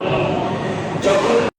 যখন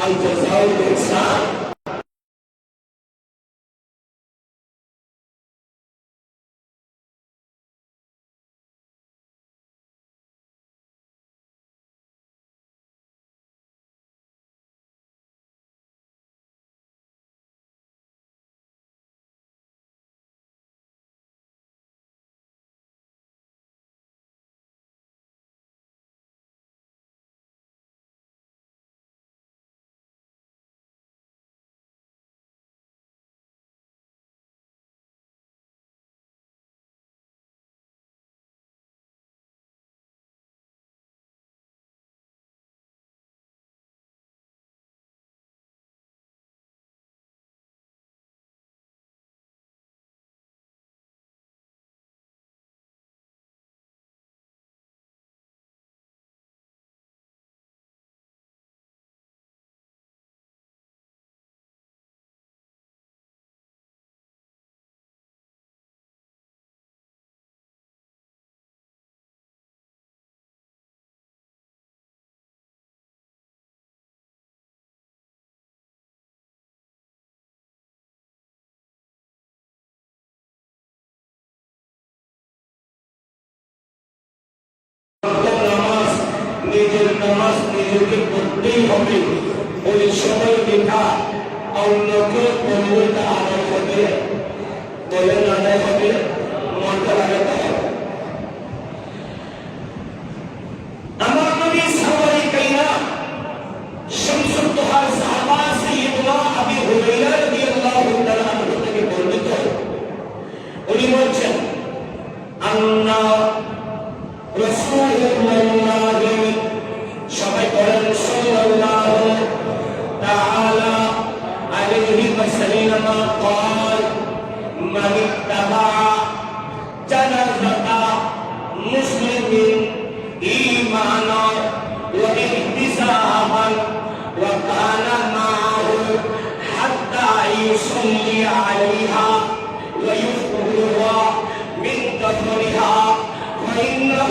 আল জাযাউল ইহসান। নিজের নামাজ নিজেকে পড়তেই হবে, ওই সময় দেখা অন্যকে পরিবর্তে আদায় হবে, বলেন আদায় হবে, মনটা লাগাতে হবে। আমার নবী সাহাবায়ে কেরাম শামসুদ দুহার সাহাবা সাইয়্যিদুনা আবু হুরায়রা রাদিয়াল্লাহু তাআলা আনহু থেকে বর্ণিত, উনি বলছেন আন্না রাসূলুল্লাহ সবাই বলেন সাল্লাল্লাহু তাআলা আলাইহি ওয়াসাল্লাম قال من اتبع جنازة مسلم إيمانا واحتسابا وكان معه حتى يصلي عليها ويخرجها من دفنها فإنه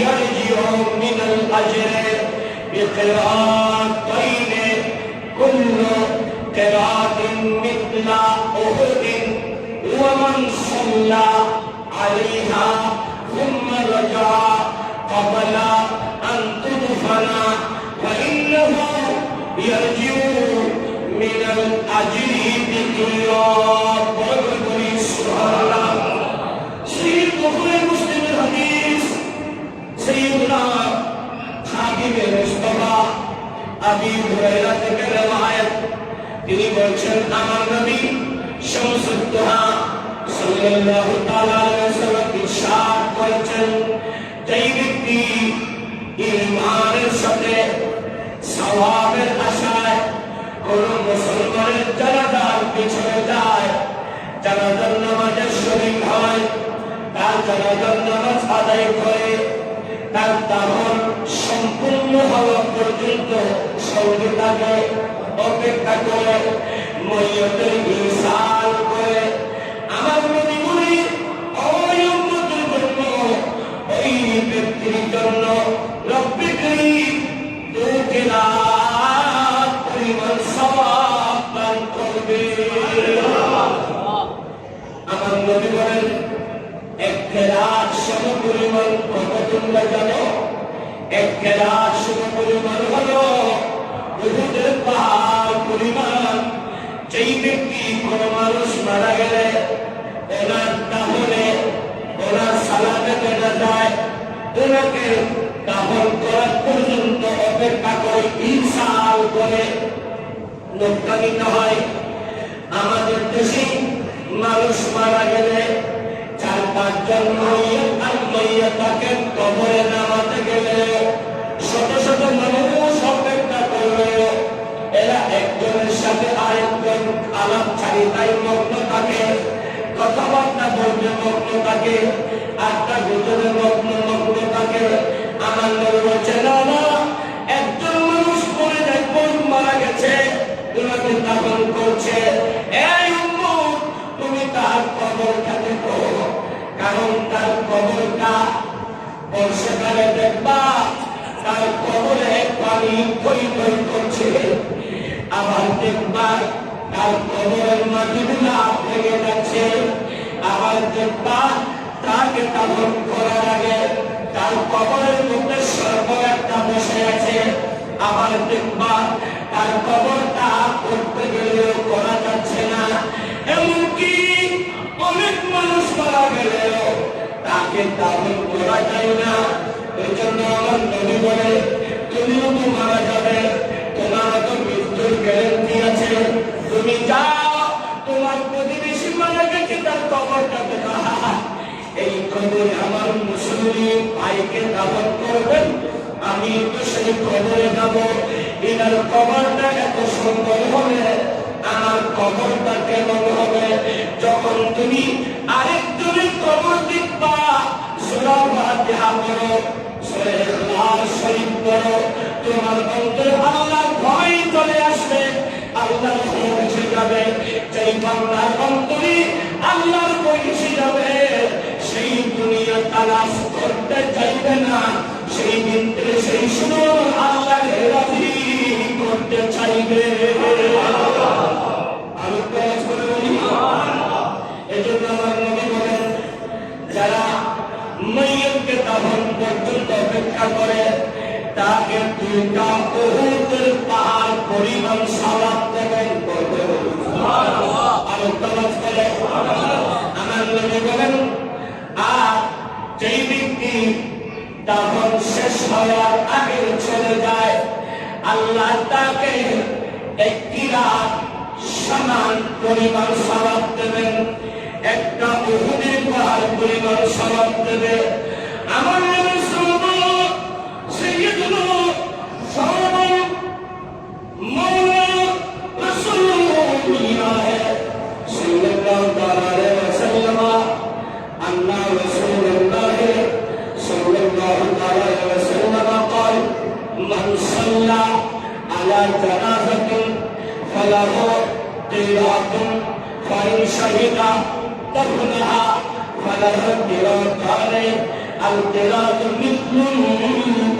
يرجع من الأجر بقراءتين كل قراءة مثل أحد ومن صلى عليها ثم رجع قبل أن تدفن فإنه يرجع من الأجر بقراءة سبحان الله سيد بخاري مسلم الحديث سيدنا হাবিব মুস্তাফা আবু হুরায়রা থেকে রওয়ায়াত, তিনি বলেছেন আমার নবী শামসুদ দুহা সাল্লাল্লাহু তাআলা আলাইহি ওয়াসাল্লাম ইরশাদ করেছেন, যেই ব্যক্তি ঈমানের সাথে সওয়াবের আশায় কোন মুসলমানের জানাজার পিছনে যায়, জানাজার নামাজের শরীক হয়, তার জানাজার নামাজ আদায় করে, তার দাফন সম্পূর্ণ হওয়া পর্যন্ত সঙ্গে থাকে, অপেক্ষা করে, ময়্যতের ইনসাল করে, আমার নবী বলেন ওই উম্মতের জন্য, ওই ব্যক্তির জন্য রব্বে করিম 2 কিরাত পরিমাণ সওয়াব দান করবে। আমার নবী বলেন 1 কিরাত সমপরিমাণ কত তোমরা জানো? 1 কিরাত সমপরিমাণ হলো উহুদের পাহাড় পরিমাণ। যেই ব্যক্তি কোন মানুষ মারা গেলে ওনার দাফনে, ওনার সালাতে কেনা যায়, ওনাকে দাফন করার পর্যন্ত অপেক্ষা করে, ইনসাল করে, লোকটা নিতে হয়। আমাদের দেশে মানুষ মারা গেলে 4-5 জন মাইয়াতাকে কবরে নামাতে গেলে শত শত মানুষ অপেক্ষা করবে, এরা একজনের সাথে আরেকজন আলাপচারিতায় মগ্ন থাকে, কথাবার্তা বলতে মগ্ন থাকে, আড্ডা গুজবে মগ্ন থাকে। আমার নবী বলছেন না, একজন মানুষ মরে যায়, মারা গেছে, তোমাকে দাফন করছে, এই উম্মত তুমি তার কবরটাকে করো, কারণ তার কবরটা বর্ষাকালে দেখবা তার কবরে পানি থই থই করছে। আবার দেখবা তার কবরের মাটিগুলা ভেঙে যাচ্ছে, আবার দেখবা তাকে দাফন করার আগে তার কবরের মধ্যে সর্প একটা বসে আছে, আবার দেখবা তার কবরটা করতে গেলেও করা যাচ্ছে না। এমনকি অনেক মানুষ মারা গেলেও তাকে দাফন করা যায় না। এই জন্য আমার নবী বলে, তুমিও তো মারা যাবে, তোমার তো মৃত্যুর গ্যারেন্টি আছে, তুমি যাও তোমার প্রতিবেশী মারা গেছে তার কবরটা দেখা, এই কবরে আমার মুসলিম ভাইকে দাফন করবেন, আমি তো সেই কবরে যাব। এনার কবরটা এত সুন্দর হবে, আমার কবরটা কেমন হবে? যখন তুমি আরেকজনের কবর দেখবা, সূরা ফাতিহা পড়ো, সূরা ইখলাস শরীফ পড়ো, তোমার অন্তরে আল্লাহর ভয় চলে আসবে, আল্লাহর ভয় এসে যাবে। যেই বান্দার অন্তরে আল্লাহর ভয় এসে যাবে, সেই দুনিয়া তালাশ করতে চাইবে না, সেই দিন থেকে সেই সময় আল্লাহকে রাজি করতে চাইবে। আমি কাজ করে বলি, এজন্য আমার নবী বলেন, যারা মাইয়তকে দাফন পর্যন্ত অপেক্ষা করে তাকে দুইটা উহুদের পাহাড় পরিমাণ সওয়াব দেবেন। করতে বলি আর কাজ করে আমার নবী বলেন, আর যেই ব্যক্তি দাফন শেষ হওয়ার আগে চলে যায়, আল্লাহ তাকে একটি রাত সমান পরিমাণ সওয়াব দেবেন, একটা উহুদের পাহাড় পরিমাণ সওয়াব দেবে। আমার নবী সাল্লাল্লাহু সাইয়্যিদুনা সাহাবা মাওলানা রাসূলুল্লাহ সাল্লাল্লাহু আলাইহি ওয়াসাল্লাম আন্না রাসূলুল্লাহ সাল্লাল্লাহু আলাইহি ওয়াসাল্লাম قال من صلى على جنازة فله قيراط فإن شهد دفنها فله قيراطان القيراط مثل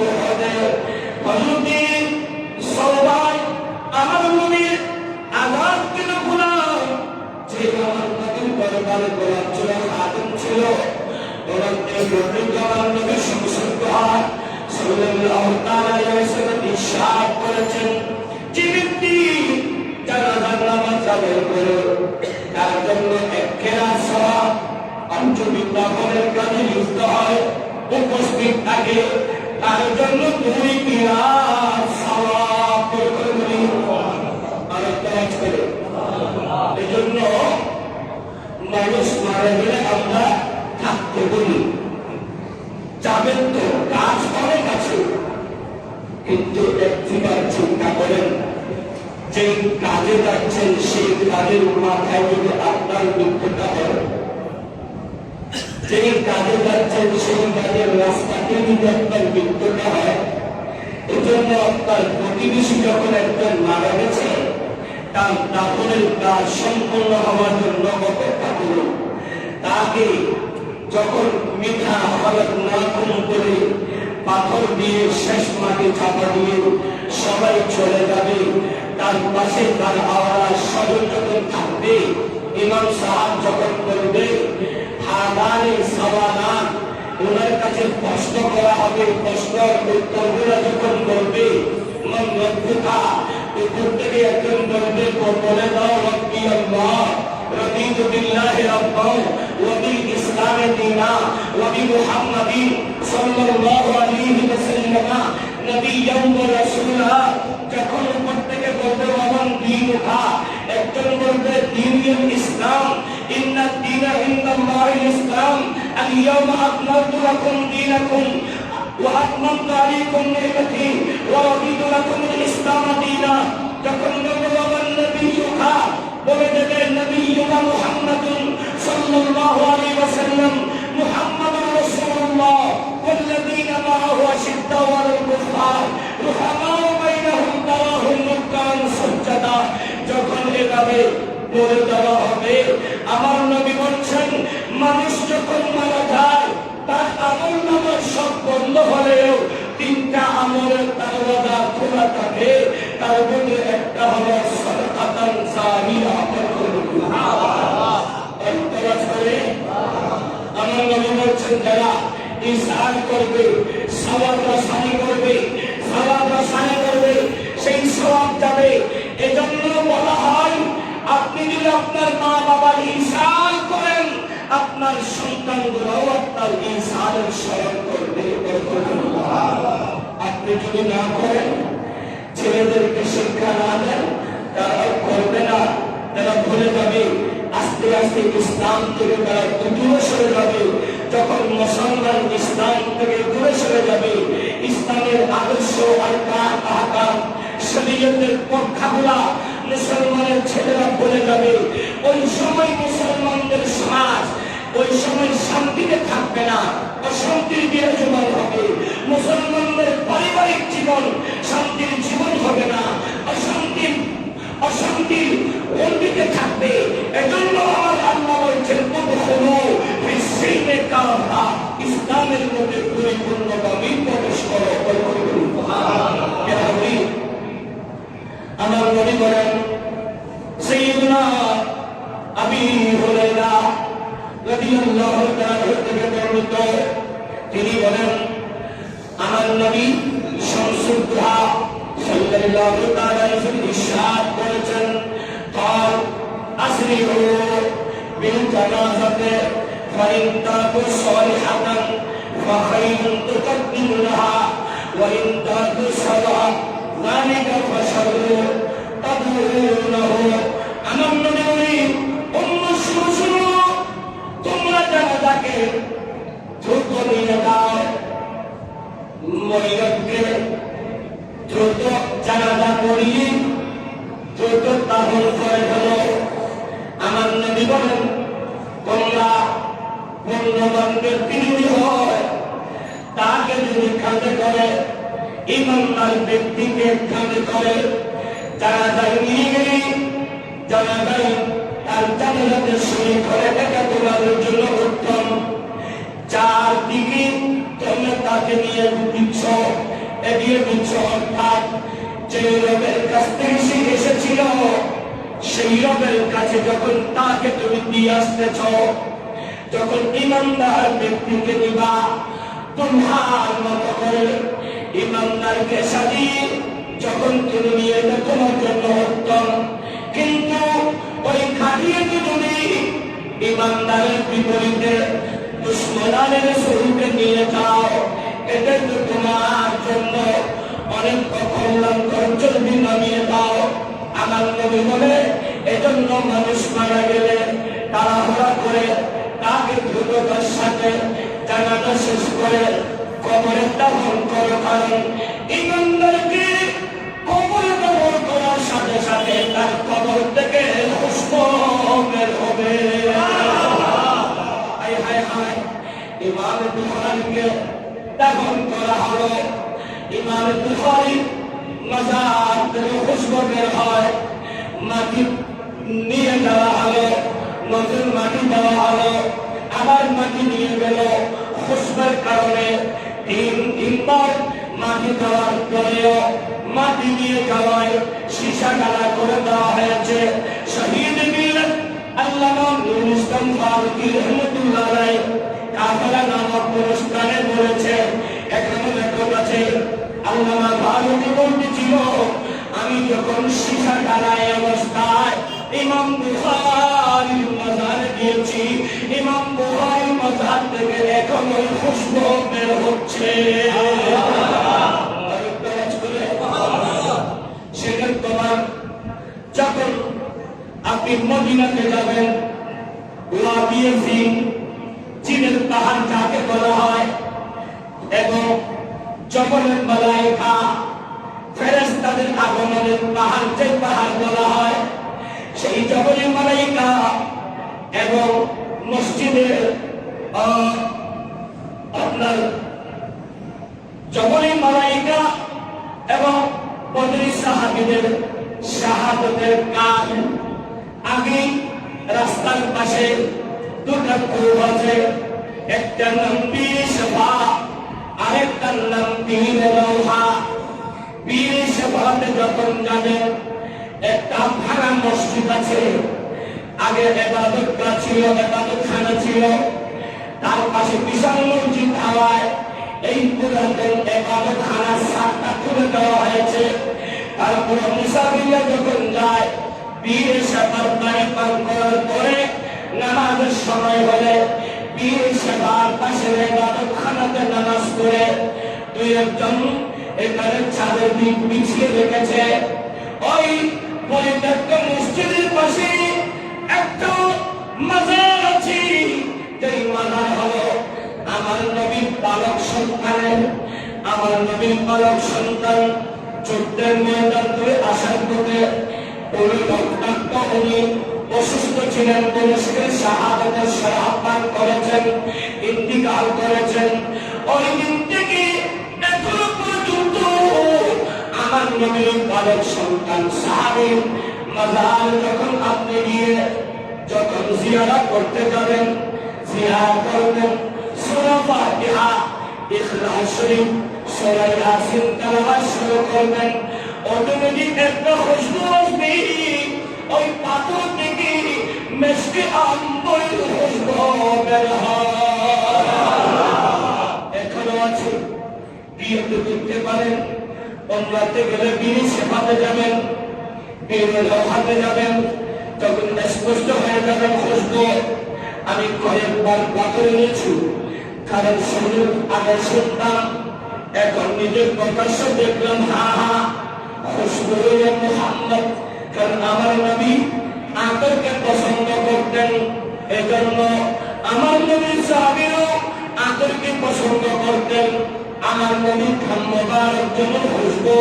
أحد। যদি সবাই আমার নবীর আযাদ কেন গোলাম, যে আমার নবীর দরবারে গোলাম ছিল, খাদেম ছিল, ওরা আমার নবীর সংসর্গ হয় সাল্লাল্লাহু আলাইহি ওয়াসাল্লাম ইরশাদ করেছেন, যে ব্যক্তি জানাজার নামাজ আদায় করে তার জন্য এক কেরাত সওয়াব, পঞ্চমীর দাফনের কাজে লিপ্ত হয়, উপস্থিত থাকে, তার জন্য 2 কেরাত সওয়াব করে বলি আর কাজ করে। এই জন্য মানুষ মারা গেলে আমরা থাকতে বলি, যাবেন তো কাজ অনেক আছে, কিন্তু একবার চিন্তা করেন, যে কাজে যাচ্ছেন সেই কাজের মাথায় যদি আপনার মৃত্যুটা হয়, যে কাজে যাচ্ছেন সেই কাজের রাস্তাতে যদি আপনার মৃত্যুটা হয়, এজন্য আপনার প্রতিবেশী যখন একজন মারা গেছে তার দাফনের কাজ সম্পূর্ণ হওয়ার জন্য অপেক্ষা করুন। তাকে যখন মিঠা হলক নাকুম করে পাথর দিয়ে শেষ মাটি চাপা দিয়ে সবাই চলে যাবে, তার পাশে তার আওয়াজ স্বজন যখন থাকবে, ইমাম সাহেব যখন বলবে হাদানে সওয়ালান, ওনার কাছে প্রশ্ন করা হবে, প্রশ্নের উত্তরগুলো যখন বলবে, মান রব্বুকা, উপর থেকে একজন বলবে, বলে দাও রব্বি আল্লাহ, রদিতু বিল্লাহি রাব্বান ওয়া বিল ইসলামি দীনা ওয়া বি মুহাম্মাদিন সাল্লাল্লাহু আলাইহি ওয়াসাল্লাম নবিয়্যান ওয়া রাসূলা। যখন উপর থেকে বলবে ওয়ামান দীনুকা, একজন বলবে দীনুল ইসলাম, ইন্নাদ দীনা ইনদাল্লাহিল ইসলাম, আল ইয়াওমা আকমালতু লাকুম দীনাকুম ওয়া আতমামতু আলাইকুম নি'মাতি ওয়া রাদিতু লাকুমুল ইসলাম দীনা। যখন বলবে ওয়ামান নবিয়্যুকা, বলে দেবে নবিয়্যুনা মুহাম্মাদুন সাল্লাল্লাহু আলাইহি ওয়াসাল্লাম, মুহাম্মাদুর রাসূলুল্লাহ ওয়াল্লাযীনা মা'আহু আশিদ্দাউ আলাল কুফফার রুহামাউ বাইনাহুম তারাহুম রুকআন সুজদা। যখন এভাবে বলে দেওয়া হবে, আমার নবী বলছেন, মানুষ যখন মারা যায় তার আমল নামা সব বন্ধ হলেও 3টা আমলের দরজা খোলা থাকে। তার মধ্যে একটা হলো সাদাকাতান জারিয়া। আমার নবী বলছেন যারা ইহসান করবে, সওয়াব রসানি করবে, সওয়াব রসানি করবে, সেই সওয়াব যাবে। এজন্য বলা হয় আপনি যদি আপনার মা বাবার ইহসান করেন, আপনার সন্তানগুলোও আপনার ইহসানের স্মরণ করবে। আপনি যদি না করেন, ছেলেদেরকে শিক্ষা না দেন, তারা করবে না, তারা ভুলে যাবে। আস্তে আস্তে ইসলাম থেকে তারা দূরে সরে যাবে। যখন মুসলমান ইসলাম থেকে দূরে সরে যাবে, ইসলামের আদর্শ আহকাম শরীয়তের পন্থাগুলা মুসলমানের ছেলেরা ভুলে যাবে। ওই সময় মুসলমানদের সমাজ ওই সময় শান্তিতে থাকবে না, অশান্তির বিরাজমান হবে। মুসলমানদের পারিবারিক জীবন শান্তির জীবন হবে না, অশান্তির গণ্ডিতে থাকবে। এজন্য আমার আল্লাহ বলছেন ইসলামের মধ্যে পরিপূর্ণভাবে প্রবেশ করো। আমার নবী বলেন, সাইয়্যিদুনা আবী হুরায়রা রাদিয়াল্লাহু তাআলা থেকে বর্ণিত, তিনি বলেন আমার নবী শামসুদ দুহা সাল্লাল্লাহু তাআলা আলাইহি ইরশাদ করেছেন, قال أسرعوا بالجنازة فإن تكن صالحة فخير تقدمونها وإن تكن صالحة ذلك فشر تدعونه। আমার নবী অন্য শুনো, তোমরা জানাজাকে দ্রুত নিয়ে যাও, মরিয়তকে দ্রুত জানাজা পড়িয়ে দ্রুত দাফন করে ফেলো। আমার নবী বলেন, তোমরা পুণ্যবানদের বিরোধী হয়, তাকে যদি খাতে করে, ইমানদার ব্যক্তিকে খাতে করে জানাজায় নিয়ে গেলে জানাজায় তার জানাজাতে শরীক করে, এটা তোমাদের জন্য উত্তম। চারদিকে তোমরা তাকে নিয়ে দিচ্ছ, এগিয়ে দিচ্ছ, অর্থাৎ যে রবের কাছ থেকে সে এসেছিল সেই রবের কাছে যখন তাকে তুমি দিয়ে আসতেছ, যখন ইমানদার ব্যক্তিকে দিবা তোমার মতো করে ইমানদারকে সাজিয়ে যখন তুমি নিয়ে তোমার জন্য উত্তম। কিন্তু ওই খাটিয়ে যদি ইমানদারের বিপরীতে দুশমনের স্বরূপে নিয়ে যাও, এটা তো তোমার জন্য অনেক কল্যাণকর। চর্বি নামিয়ে দাও। আমার নবী বলে, এজন্য মানুষ মারা গেলে তাড়াহুড়া করে তাকে দ্রুততার সাথে জানাজা শেষ করে কবরে দাফন করো, কারণ ইমানদারকে কবরে দাফন করার সাথে সাথে তার কবর থেকে খুশবু বের হবে। হায় হায় হায়, ইমাম বুখারীকে দাফন করা হলো। ইমাম বুখারী মাজার থেকে খুশবু বের হয়, মাটি নিয়ে যাওয়া হলো, নতুন মাটি দেওয়া হলো, আবার মাটি নিয়ে গেল। খুশবুর কারণে তিনবার মাটি দেওয়ার পরেও মাটি নিয়ে যাওয়ায় সীসা কালা করে দেওয়া হয়েছে। শহীদ মিল্লাত আল্লামা নুরুল ইসলাম ফারুকী রাহমাতুল্লাহ আলাইহি কাফেলা নামক পুরস্কারে বলেছে, এখানে লেখা আছে আল্লামা ফারুকী বলতেছিল, আমি যখন সীসা কালায় অবস্থায় ইমাম বুখারীর মাজারে গিয়েছি, ইমাম বুখারীর মাজার থেকে এখন ওই খুশবু বের হচ্ছে। সেখানে তোমার যখন আপনি মদিনাতে যাবেন, ওয়াদিয়ে জিন, জিনের পাহাড় যাকে বলা হয়, এবং জবলের মালায়েকা ফেরেশতাদের আগমনের পাহাড়, যে পাহাড় বলা হয়, সেই জবলের মালায়েকা এবং মসজিদের আপনার জবলের মালায়েকা এবং বদরি সাহাবীদের শাহাদাতের কাজ আগে রাস্তার পাশে দুটো কূপ আছে, একটার নাম বীর সভা, আরেকটার নাম বীর রওহা। পীর সেবাতে যখন যাবেন, একটা ভাঙা মসজিদ আছে, আগে ইবাদতগাহ ছিল, ইবাদতখানা ছিল, তার পাশে বিশাল মসজিদ হওয়ায় এই পুরাতন ইবাদতখানার ছাদটা তুলে দেওয়া হয়েছে। তারপরে মুসাফিররা যখন যায়, পীর সেবার পানি পান করার পরে নামাজের সময় হলে পীর সেবার পাশে ইবাদতখানাতে নামাজ পড়ে দুই একজন এখানে চাঁদের দিক বিছিয়ে রেখেছে। ওই পরিত্যক্ত মসজিদের পাশে একটা মাজার আছে, যেই মাজার হলো আমার নবীর পালক সন্তানের, আমার নবীর পালক সন্তান যুদ্ধের ময়দান ধরে আসার পথে উনি রক্তাক্ত, উনি অসুস্থ ছিলেন, পুলিশকের শাহাদাতের শরাব পান করেছেন, ইন্তিকাল করেছেন। ওই দিন থেকে এখনো পর্যন্ত আমার নবীর পালক সন্তান সাহাবীর মাজার যখন আপনি গিয়ে যখন জিয়ারত করতে যাবেন, জিয়ারত করবেন, সূরা ফাতিহা, ইখলাস শরীফ, সূরা ইয়াসিন তেলাওয়াত শুরু করবেন। অটোমেটিক একটা খুশবু আসবে, ওই পাথর থেকে মিষ্টি আম্বরের খুশবু বের হয়। এখনো আছে, বিয়েতে করতে পারেন, উমরাতে গেলে বীর সেবাতে যাবেন, বীরের হাতে যাবেন, তখন স্পষ্ট হয়ে যাবেন খুশবু। আমি কয়েকবার পাথরে নিয়েছি, কারণ শরীর আগে শুনতাম, এখন নিজের প্রকাশ্য দেখলাম, হা হা খুশবু মুহাম্মদ। কারণ আমার নবী আতরকে পছন্দ করতেন, এজন্য আমার নবীর সাহাবীরাও আতরকে পছন্দ করতেন। আমার নবী খাম্মবার যেমন খুশবু,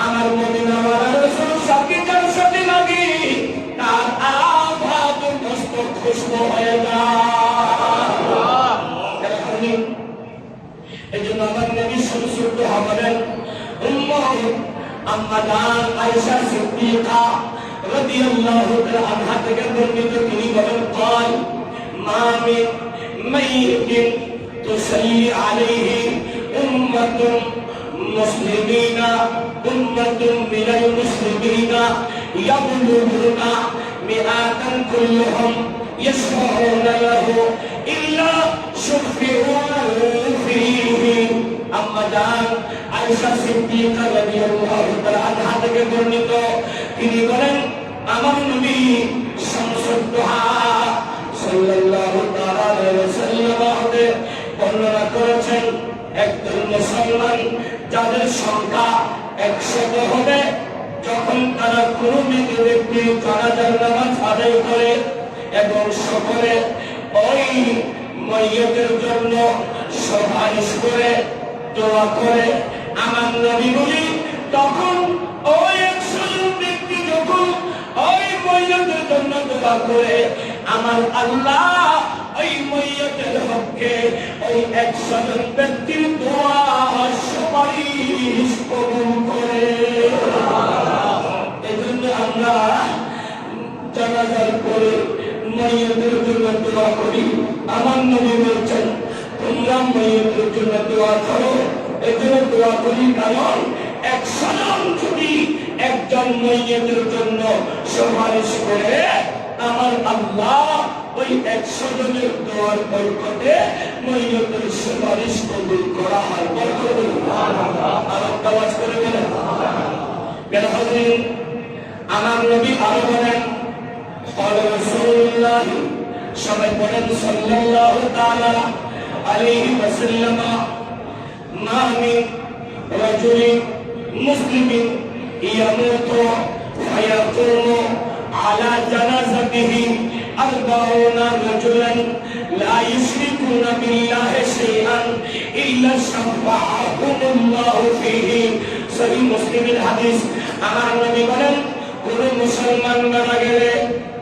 আমার নবী আমার রাসূল সাথে যার সাথে লাগে তার আভাত মস্ত খুশবু হয়ে যায়। এজন্য আমার নবী সুরসুদ্ধ হবেন। উম্মত আম্মা জান আয়েশা সিদ্দিকা রাদিয়াল্লাহু তাআলা আনহা থেকে বর্ণিত, তিনি বলেন, قال ما من ميت تصلي عليه أمة مسلمين أمة من المسلمين يبلغون مئات كلهم يشفعون له إلا شفعوا فيه। আম্মা জান আয়েশা সিদ্দিকা রাদিয়াল্লাহু তাআলা আনহা থেকে বর্ণিত, তিনি বলেন, আমার নবী শামসুদ দুহা সাল্লাল্লাহু তাআলা আলাইহি ওয়াসাল্লাম বর্ণনা করেছেন, একজন মুসলমান যাদের সংখ্যা 100 হবে, যখন তারা কোনো ব্যক্তি জানাজার নামাজ আদায় করে এবং সকলে ওই মাইয়িতের জন্য সুপারিশ করে দোয়া করে, আমার নবী বলি, তখন ওই 100 জন ব্যক্তি যখন ওই মাইয়িতের জন্য দোয়া করে, আমার আল্লাহ ওই মাইয়িতের হককে ওই 100 জন ব্যক্তির দোয়া সুপারিশ কবুল করে। এজন্য আমরা জানাজার পরে মাইয়িতের জন্য দোয়া করি। আমার নবী বলছেন, তোমরা মাইয়িতের জন্য দোয়া করো। এজন্য দোয়া করি কারণ 100 জন যদি একজন মাইয়িতের জন্য সুপারিশ করে, আমার আল্লাহ ওই 100 জনের দোয়ার বরকতে মাইয়িতের সুপারিশ কবুল করা হয়। আর আওয়াজ করে বলেন, কেন হাজির আমার নবী আরো বলেন, রাসূলুল্লাহ সবাই বলেন সাল্লাল্লাহু তাআলা আলাইহি ওয়াসাল্লাম, মা মিন রাজুলিন মুসলিমিন ইয়ামুতু ফায়াকুমু আলা জানাজাতিহি 40 রাজুলান লা ইউশরিকুনা বিল্লাহি শাইআন ইল্লা শাফাআহুমুল্লাহু ফীহি। সহিহ মুসলিমের হাদিস। আমার নবী বলেন, কোন মুসলমান মারা গেলে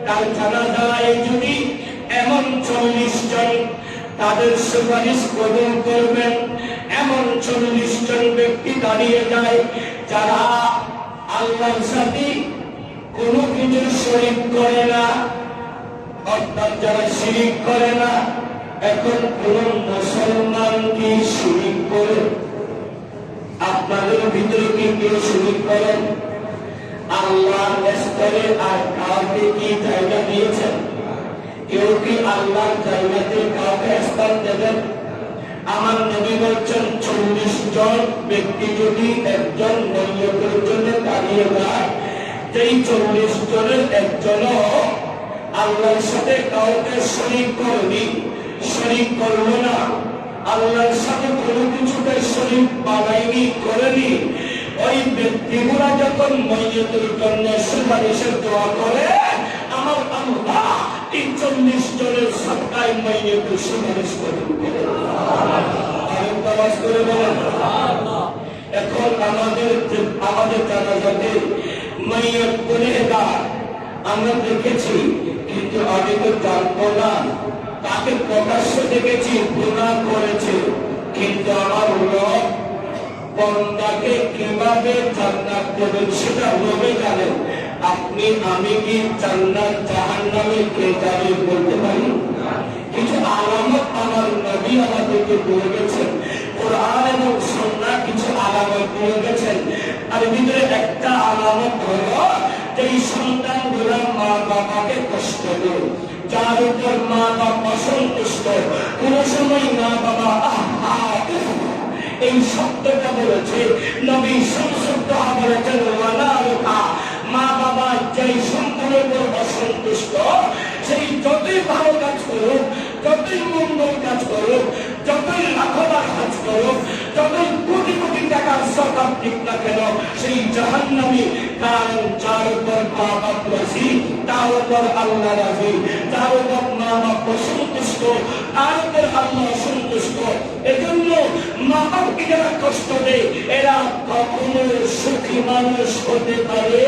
তার জানাজায় যদি এমন 40 জন তাদের সুপারিশ কবুল করবেন, এমন 40 জন ব্যক্তি দাঁড়িয়ে যায় যারা আল্লাহর সাথে কোনো কিছু শরীক করে না, অর্থাৎ যারা শিরিক করে না। এখন কোন মুসলমান কি শিরিক করে? আপনাদের ভিতরে কি কেউ শরীক করেন? আল্লাহর স্তরে আর কাউকে কি জায়গা দিয়েছেন? কেউ কি আল্লাহর জায়গাতে কাউকে স্থান দেবেন? আমার নবী বলছেন 40 জন ব্যক্তি যদি একজন নৈয়তের জন্য দাঁড়িয়ে যায়, এই 40 জনের একজনও আল্লাহর সাথে কাউকে শরীক করেনি, শরীক করলো না, আল্লাহর সাথে কোনো কিছুতে শরীক বানায়নি, করেনি, ওই ব্যক্তিগুলা যখন ময়্যতের জন্য সুপারিশের দোয়া করে, আমার আল্লাহ 40 জনের সত্তায় ময়্যতের সুপারিশ করেন। এখন আমাদের জানাজাতে ময়্যত গুনাহগার আমরা দেখেছি, কিন্তু আমি তো জানবো না, তাকে প্রকাশ্যে দেখেছি গুনাহ করেছে, কিন্তু আমার রব বান্দাকে কিভাবে জান্নাত দেবেন সেটা রবে জানেন। আপনি আমি কি জান্নাত জাহান্নামে কে যাবে বলতে পারি? কিছু আলামত আমার নবী আমাদেরকে বলে গেছেন, কোরআন এবং সুন্নাহ কিছু আলামত দিয়ে গেছেন। আর ভিতরে একটা আলামত হলো যে এই সন্তানগুলো মা বাবাকে কষ্ট দেয়, যার উপর মা বাবা সন্তুষ্ট, কোন সময় মা বাবা এই শব্দটা বলেছে নবী সংসদ বলেছেন, মা বাবা যেই সম্পূর্ণের উপর অসন্তুষ্ট, সেই যতই ভালো কাজ করুক, যতই মঙ্গল কাজ করুক, যতই লাখবার কাজ করুক, যতই কোটি কোটি টাকার সরকার ঠিক না কেন, সেই জাহান্নামী। কারণ যার উপর মা বাপ রাজি, তার উপর আল্লাহ রাজি, যার উপর মা বাপ সন্তুষ্ট, তার উপর আল্লাহ সন্তুষ্ট। এজন্য মা বাপকে যারা কষ্ট দেয়, এরা কখনো সুখী মানুষ হতে পারে।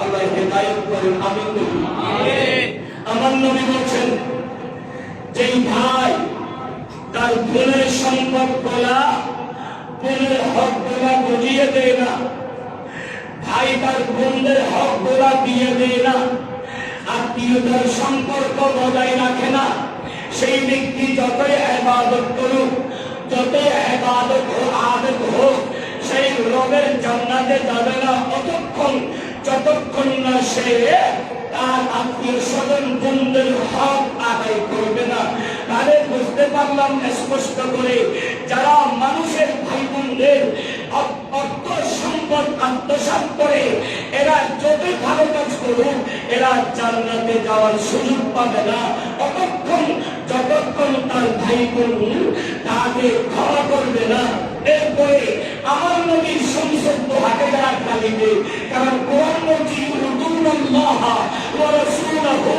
আল্লাহ হেদায়েত করেন, আমিন বলুন। আমার নবী বলছেন, যেই ভাই তার বোনের সম্পদ বলা, বোনের হক বলা বুঝিয়ে দেয় না, ভাই তার বোনদের হক বলা দিয়ে দেয় না, আত্মীয়তার সম্পর্ক বজায় রাখে না, সেই ব্যক্তি যতই ইবাদত করুক, যতই ইবাদত ও আদত হোক, সেই রবের জান্নাতে যাবে না যতক্ষণ না সে তার আত্মীয় স্বজন বন্ধুদের হক আদায় করবে না। তাহলে বুঝতে পারলাম স্পষ্ট করে, যারা মানুষের ভাই বোনদের অর্থ সম্পদ আত্মসাৎ করে, এরা যতই ভালো কাজ করুক, এরা জান্নাতে যাওয়ার সুযোগ পাবে না যতক্ষণ তার ভাই বোন তাকে ক্ষমা করবে না। এরপরে আমার নবীর সংসদ হাতে যারা কালিবে, কারণ কোরআন বলছে ইউদুল্লাহ ওয়া রাসূলুহু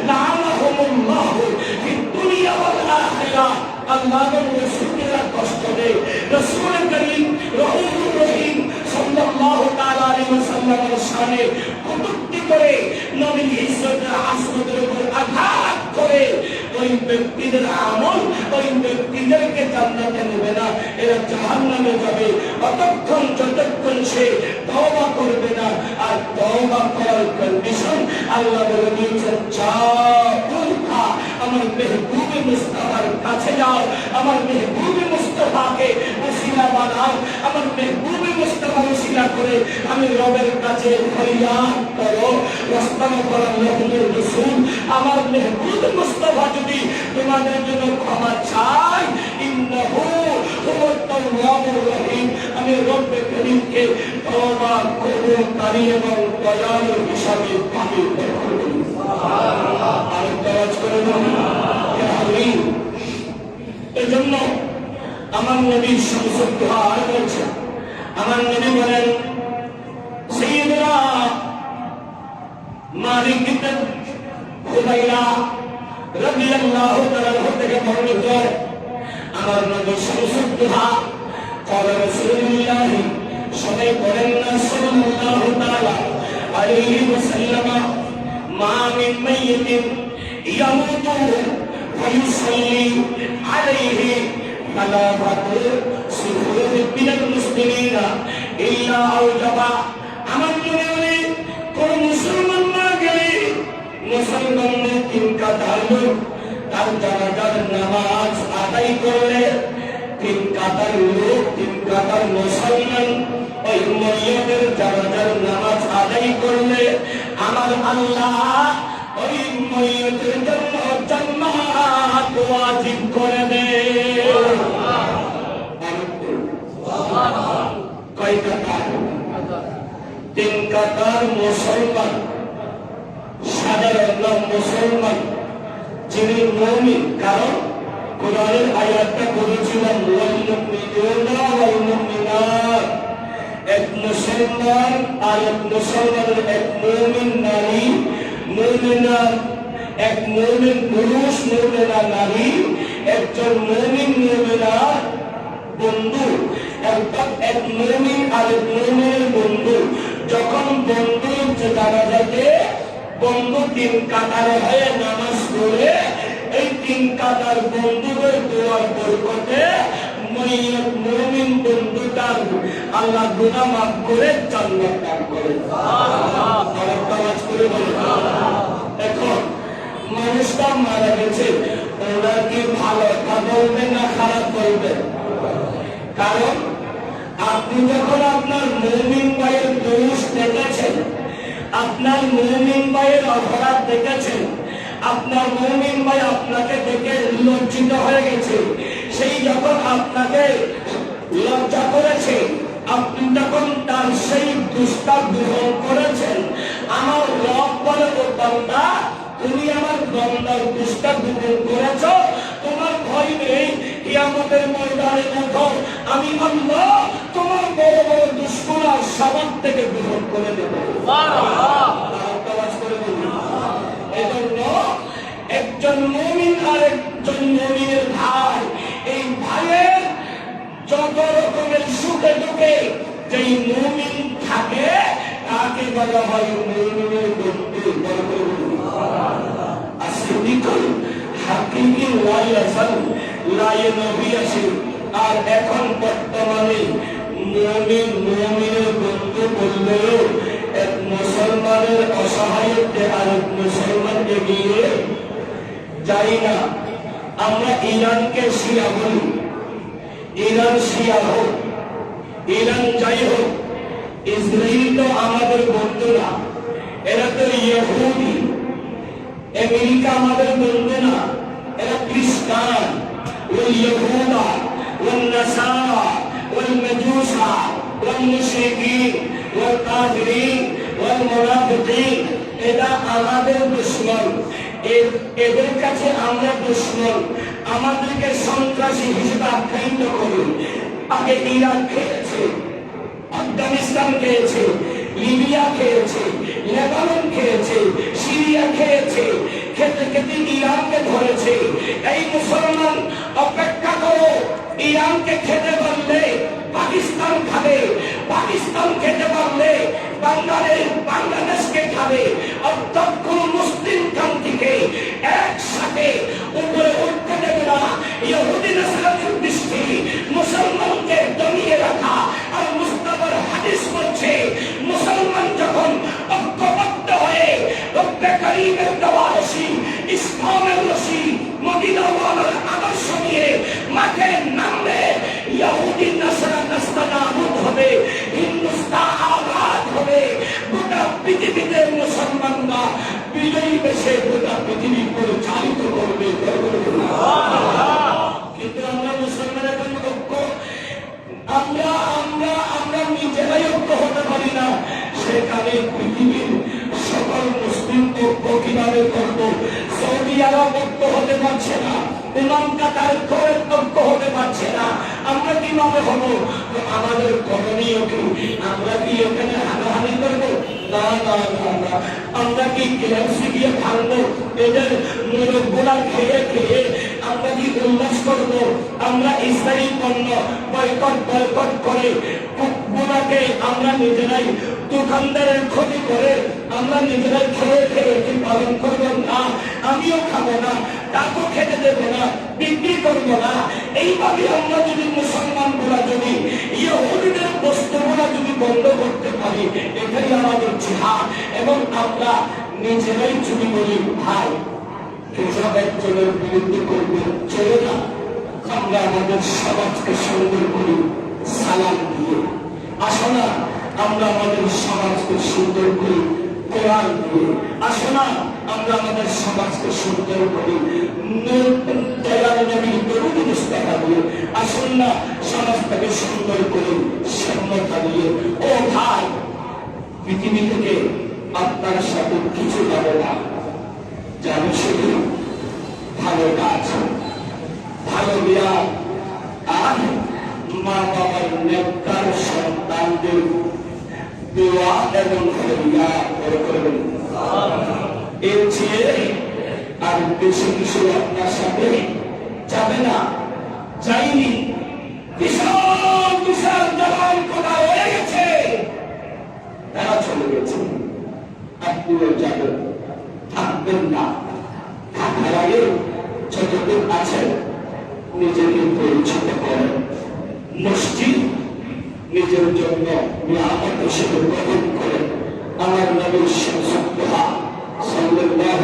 লাআনাহুমুল্লাহ ফিদ দুনিয়া ওয়াল আখিরাহ। আল্লাহ এবং রাসূলের কষ্ট দেয়, রাসূল করিম রউফুর রহিম সাল্লাল্লাহু তাআলা আলাইহি ওয়াসাল্লামের শানে কটূক্তি করে, নবীর ইজ্জতের আসমানের উপর আঘাত করে, ওই ব্যক্তিদের আমল ওই ব্যক্তিদেরকে জান্নাতে নেবে না, এরা জাহান্নামে যাবে যতক্ষণ সে তওবা করবে না। আর তওবা করার কন্ডিশন আল্লাহ বলে দিয়েছেন, আমার মেহবুবে মুস্তাফার কাছে যাও, আমার মেহবুবে মুস্তাফাকে ওসিলা বানাও, আমার মেহবুবে মুস্তাফা ওসিলা করে আমি রবের কাছে ফরিয়াদ করো। রাস্তানা করার রহমতের রাসূল আমার মেহবুবে মুস্তাফা যদি তোমাদের জন্য ক্ষমা চাই, ইন্নাহু হুয়াত তাওয়াবুর রহিম, আমি রব্বে করিমকে তওবা কবুলকারী এবং দয়ালু হিসাবে পালন করব। এজন্য আমার নবীর সংসদ দোয়া বলছে, আমার নবী বলেন, সাইয়্যিদুনা মালিক ইবনে হুবাইরা রাদিয়াল্লাহু তাআলা থেকে বর্ণিত, আমার নবীর সংসদ দোয়া ক্বালা রাসূলুল্লাহ সবাই বলেন না সাল্লাল্লাহু তাআলা আলাইহি ওয়াসাল্লাম, মা মিন মাইয়িতিন ইয়ামুতু ফায়ুসাল্লি আলাইহি সালাতাতু সুহুর মিনাল মুসলিমিনা ইল্লা আওজাবা। আমার নবী কোন মুসলমান না গেলে মুসলমানদের 3 কাতার লোক তার জানাজার নামাজ আদায় করলে 3 কাতার লোক 3 কাতার মুসলমান ওই মরিয়মের জানাজার নামাজ আদায় করলে আমার আল্লাহ ওই মরিয়মের জন্য জান্নাত ওয়াজিব করে দেয়। কয় কাতার? 3 কাতার মুসলমান, সাধারণ মুসলমান যিনি মুমিন। কারণ কোরআনের আয়াতটা বলেছিলাম এক মুসলমান আর এক মুসলমানের এক মুমিন নারী, মুমিনা এক মুমিন পুরুষ, মুমিনা নারী, একজন মুমিন মুমিনা বন্ধু, এক মুমিন আর এক মুমিনের বন্ধু। যখন বন্ধু জানাজাতে বন্ধু 3 কাতারে হয়ে নামাজ পড়ে এই 3 কাতার বন্ধুদের দোয়ার বরকতে মুমিন বন্ধুটার আল্লাহ গুনাহ মাফ করে জান্নাত দান করে। আওয়াজ করে বলুন। এখন মানুষটা মারা গেছে, ওরা কি ভালো কথা বলবে না খারাপ বলবে? কারণ আপনি যখন আপনার মুমিন ভাইয়ের দোষ দেখেছেন, আপনার মুমিন ভাইয়ের অপরাধ দেখেছেন, আপনার মুমিন ভাই আপনাকে দেখে লজ্জিত হয়ে গেছে, সেই যখন আপনাকে লজ্জা করেছে, আপনি তখন তার সেই দুষ্টার গ্রহণ করেছেন। আমার রব বলে, ও বান্দা, তুমি আমার বান্দার দুষ্টার গ্রহণ করেছ, তোমার ভয় নেই, কিয়ামতের ময়দানে দেখো আমি আল্লাহ তোমার বড় বড় দুষ্কর্মের সবার থেকে গ্রহণ করে দেব। এজন্য একজন মুমিন আর একজন মুমিনের ভাই, এই ভাইয়ের যত রকমের সুখে দুঃখে যেই মুমিন থাকে তাকে বলা হয় মুমিনের বন্ধু। আসিদিকুল হাকিকি ওয়াইয়াসাল লায়ে নবী আছে। আর এখন বর্তমানে মুমিন মুমিনের বন্ধু বললেও এক মুসলমানের অসহায়ত্বে আরেক মুসলমান এগিয়ে যাই না। আমরা ইরানকে শিয়া বলি, ইরান শিয়া হোক, ইরান যাই হোক, ইসরায়েল তো আমাদের বন্ধু না, এরা তো ইহুদি। আমেরিকা আমাদের বন্ধু না, এরা খ্রিস্টান। واليهودا والنصارى والمجوس والمشركين والكافرين والمنافقين এরা আমাদের দুশমন। এদের কাছে আমরা দুশমন। আমাদেরকে সন্ত্রাসী হিসেবে আখ্যায়িত করি। আগে ইরাক খেয়েছে, আফগানিস্তান খেয়েছে, লিবিয়া খেয়েছে, লেবানন খেয়েছে, সিরিয়া খেয়েছে, খেতে খেতে ইরানকে ধরেছে। এই মুসলমান অপেক্ষা করো, ইরানকে খেতে পারলে পাকিস্তান খাবে, পাকিস্তান খেতে পারলে বাংলাদেশকে খাবে। অর্থাৎ কোন মুসলিম কান্ট্রিকে একসাথে উপরে উঠতে দেবে না। ইহুদি নাসারাদের দৃষ্টি মুসলমানকে দমিয়ে রাখা। আর মুস্তাফার হাদিস বলছে, মুসলমান যখন ঐক্যবদ্ধ হয়ে রব্বে কারীমের দাওয়ারসি, ইসলামের রশি, মদিনাওয়ালার আদর্শ নিয়ে মাঠে নামবে, ইহুদি নাসারা নাস্তানাবুদ হবে, হিন্দুস্তান আবাদ হবে। গোটা পৃথিবীতে মুসলমানরা বিজয়ী বেশে গোটা পৃথিবী পরিচালিত করবে। কিন্তু আমরা মুসলমান এখন ঐক্য, আমরা নিজেরাই ঐক্য হতে পারি না। সেখানে পৃথিবীর সকল মুসলিম ঐক্য কিভাবে করবো? সৌদি আরব ঐক্য হতে পারছে না, ইমাম কাতার ঐক্য হতে পারছে না, আমরা কিভাবে হবো? আমাদের করণীয় কি? আমরা কি এখানে হানাহানি করবো? না না না, আমরা কি ক্লাসে গিয়ে থাকবো? এদের মুরব্বরা খেয়ে খেয়ে আমরা কি উল্লাস করবো? আমরা ইসরায়েলি পণ্য বয়কট করে গুণাকে আমরা নিজেরাই দোকানদারের ক্ষতি করে আমরা নিজেরাই খেয়ে খেয়ে কি পালন করবো? না, আমিও খাবো না, তাকেও খেতে দেবো না, বিক্রি করবো না। এইভাবে আমরা যদি মুসলমান গুলা যদি ইহুদিদের বস্তুগুলা যদি বন্ধ করতে পারি, এটাই আমাদের জিহাদ। এবং আমরা নিজেরাই যদি বলি ভাই কেসব একজনের বিরুদ্ধে করবে, চলে না, আমরা আমাদের সমাজকে সুন্দর করি। সালাম দিয়ে। আসো না আমরা আমাদের সমাজকে সুন্দর করি কোরআন দিয়ে। আসো না আমরা আমাদের সমাজকে সুন্দর করি দয়াল নবীর দরুদ মুস্তাফা দিয়ে। আসুন না সমাজটাকে সুন্দর করি সম্মতা দিয়ে। ও ভাই, পৃথিবী থেকে আপনার সাথে কিছু পাবে না, যাবে শুধু ভালো কাজ, ভালো বিরাট, আর মা বাবার নেককার সন্তানদের দোয়া এবং ফরিয়া করবেন। এর চেয়ে আর বেশি কিছু আপনার সাথে যাবে না, যাইনি। বিশাল বিশাল জবান কোথা হয়ে গেছে, তারা চলে গেছে, আপনিও যাবেন, থাকবেন না। থাকার আগে যতদিন আছেন নিজেকে পরিচিত করেন। মসজিদ নিজের জন্য নিয়ামত হিসেবে গ্রহণ করেন। আমার নবী সাল্লাল্লাহু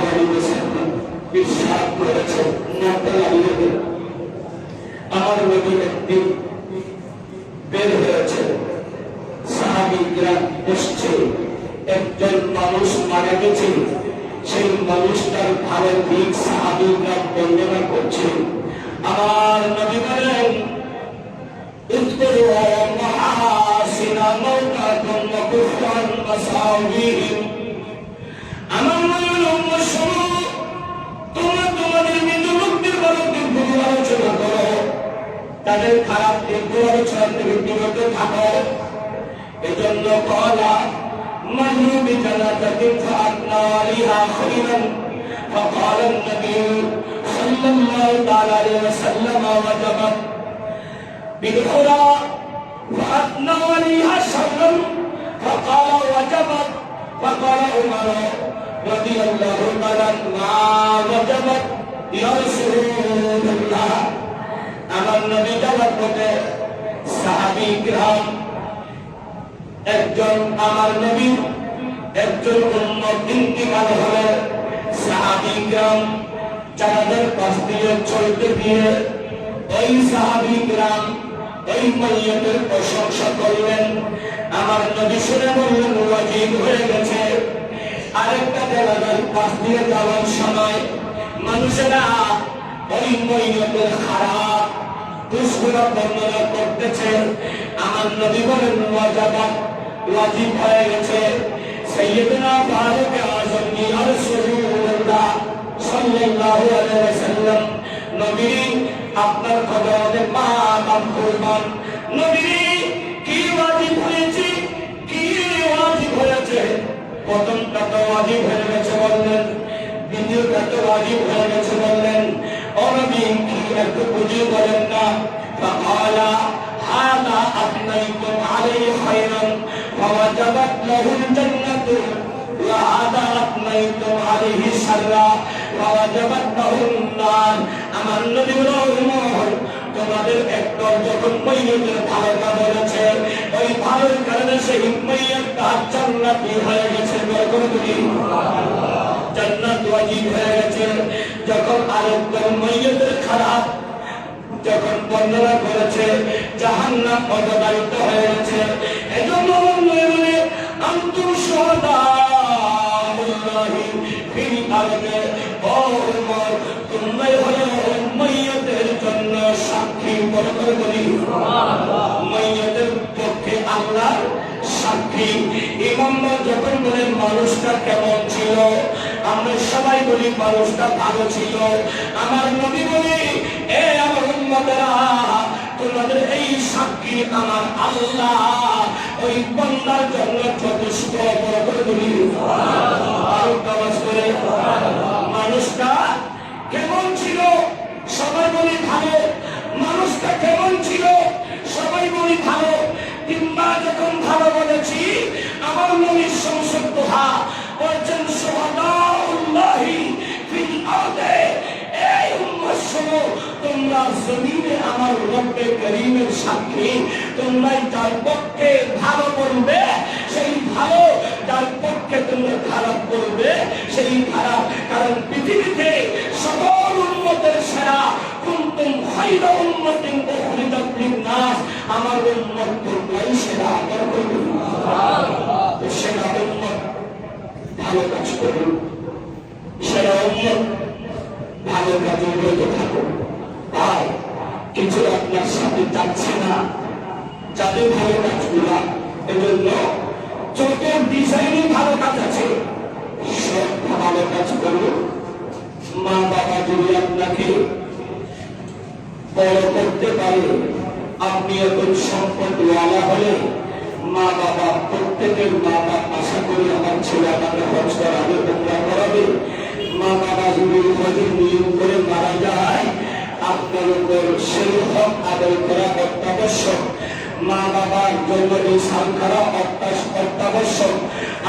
আলাইহি ওয়াসাল্লাম ইরশাদ করেছেন, আমার নবী একদিন বের হয়েছে, সাহাবীরা বসছে, একজন মানুষ মারা গেছে, সেই মানুষটার ভালো দিক সাহাবীরা বর্ণনা করছে। আমার নবী বলেন, আমার তোমরা তোমাদের মৃত লোকদের ভালো দিকগুলো আলোচনা করো, তাদের খারাপ দিকগুলো আলোচনা থেকে বিরত থাকো। এজন্য কলা মাহরুবি জানাতাকে ফাতনা আলিহা খাইরান فقال النبي صلى الله عليه وسلم وجبت بالأخرى فأثنى عليها شرا فقال وجبت فقال عمر رضي الله عنه ما وجبت يا رسول الله আমার নবী জবাব করতে সাহাবী কিরাম একজন আমার নবী একজন উম্মত ইন্তিকাল হলে সাহাবী কিরাম জানাজার পাশ দিয়ে চলতে গিয়ে ওই সাহাবী কিরাম ওই মাইয়াতের প্রশংসা করলেন। আমার নবী শুনে বললেন ওয়াজিব হয়ে গেছে। আরেকটা জানাজার পাশ দিয়ে যাওয়ার সময় মানুষেরা ওই মাইয়াতের খারাপ দুষ্গুলো বর্ণনা করতেছে। আমার নবী বলেন ওয়াজিব হয়ে গেছে। সাইয়্যিদনা ফারুক আযম ইয়া রাসূলুল্লাহ সাল্লাল্লাহু আলাইহি ওয়াসাল্লাম, নবী আপনার কদমে পা কুরবান। নবী কি ওয়াজিব হয়েছে, কি ওয়াজিব হয়েছে? প্রথমটা তো ওয়াজিব হয়ে গেছে বললেন, দ্বিতীয়টা তো ওয়াজিব হয়ে গেছে বললেন। ও নবী কি একটু বুঝিয়ে বলেন না? ফাকালা হাদা আবনাইতুম আলাইহি খায়রান ফাওয়াজাবাত লাহুল জান্নাতু ওয়া হাদা আবনাইতুম আলাইহি শাররা ফাওয়াজাবাত লাহুন নার। আমার নবী বলেন, তোমাদের একদল যখন মাইয়াতের ভালোটা বলেছে, ওই ভালোর কারণে সেই মাইয়াতটা জান্নাতি হয়ে গেছে। জান্নাত ওয়াজিব হয়ে গেছে। যখন আরেকজন মাইয়াতের খারাপ যখন বর্ণনা করেছে, জাহান্নাম অবধারিত হয়ে গেছে। এজন্য বলে আনতুম শুহাদাউল্লাহি ফিল আরদি, ও উম্মত তোমরাই হলো মাইয়াতের জন্য সাক্ষী। বড় করে বলি সুবহানাল্লাহ। মাইয়াতের পক্ষে আল্লাহর সাক্ষী। ইমামরা যখন বলেন মানুষটা কেমন ছিল, আমরা সবাই বলি মানুষটা ভালো ছিল। আমার নবী বলি, এ আমার উম্মতেরা, তোমাদের এই সাক্ষী আমার আল্লাহ ওই বান্দার জন্য যথেষ্ট। বড় করে বলি আর আওয়াজ করে মানুষটা কেমন ছিল? সবাই বলি ভালো। মানুষটা কেমন ছিল? সবাই বলি ভালো। কিংবা যখন ভালো বলেছি, আমার নবীর সংসদ বলছেন শুহাদাউল্লাহি ফিল আরদি, এই উম্মত শোনো, তোমরা জমিনে আমার রব্বে করিমের সাক্ষী। তোমরাই যার পক্ষে ভালো বলবে সেই ভালো, যার পক্ষে তোমরা খারাপ বলবে সেই খারাপ। কারণ পৃথিবীতে সকল উম্মতের সেরা কোন কুনতুম খায়রা উম্মাতিন উখরিজাত লিন-নাস, আমার উম্মত তোমরাই সেরা। সুবহানাল্লাহ। সেরা উম্মত ভালো কাজ করুন, সেরা উম্মত ভালো কাজে রত থাকুন। আর কিছু আপনার সাথে যাচ্ছে না, যাদের ভালো কাজগুলা, এজন্য যত ডিজাইনে ভালো কাজ আছে সব ভালো কাজ করুন। মা বাবা যদি আপনাকে বড় করতে পারে, আপনি এখন সম্পদওয়ালা হলে মা বাবা, প্রত্যেকের মা বাবা আশা করি আমার ছেলে আমাকে হজ করাবে, উমরা করাবে। মা বাবা যদি হজের নিয়ম করে মারা যায়, আপনার উপর সেই হক আদায় করা অত্যাবশ্যক। মা বাবার জন্য এই সাল করা অত্যাবশ্যক।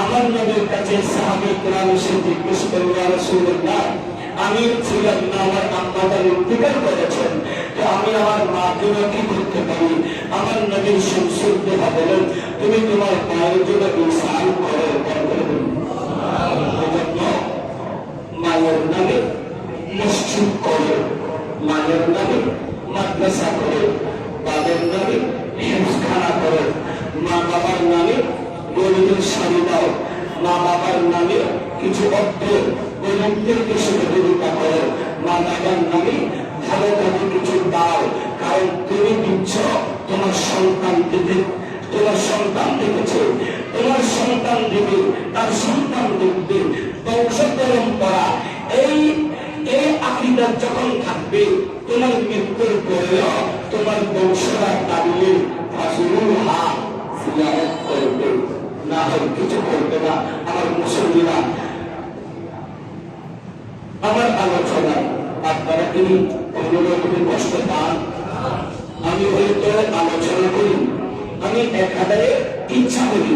আমার নবীর কাছে সাহাবী কেরাম এসে জিজ্ঞেস করলেন, ইয়া রাসূলুল্লাহ, আমি ছিলাম না, আমার আম্মা জান ইন্তেকাল করেছেন, তো আমি আমার মার জন্য কি করতে পারি? আমার নবীর সংসদে বলেন, তুমি তোমার মায়ের জন্য ইনসান করো। মায়ের নামে মসজিদ করো, মায়ের নামে মাদ্রাসা করো, বাবার নামে হিফজখানা করো, মা বাবার নামে গরিবের শাড়ি দাও, মা বাবার নামে কিছু অর্থ গরিবদেরকে সহযোগিতা করো, মা বাবার নামে ভালো কাজে কিছু দাও। কারণ তুমি দিচ্ছ, তোমার সন্তান দিতে, তোমার সন্তান দেখেছে, তোমার সন্তান দিবে, তার সন্তান দেখবে, বংশ পরম্পরা। এই আকীদা যখন থাকবে, তোমার মৃত্যুর পরেও তোমার বংশরা দাঁড়িয়ে রাসূলুল্লাহ জিয়ারত করবে, না হয় কিছু করবে না। আমার মুসলিমরা, আমার আলোচনা আপনারা কি কোনো রকমের কষ্ট পান? আমি হয়তো আলোচনা করি, আমি একাধারে ইচ্ছা করি।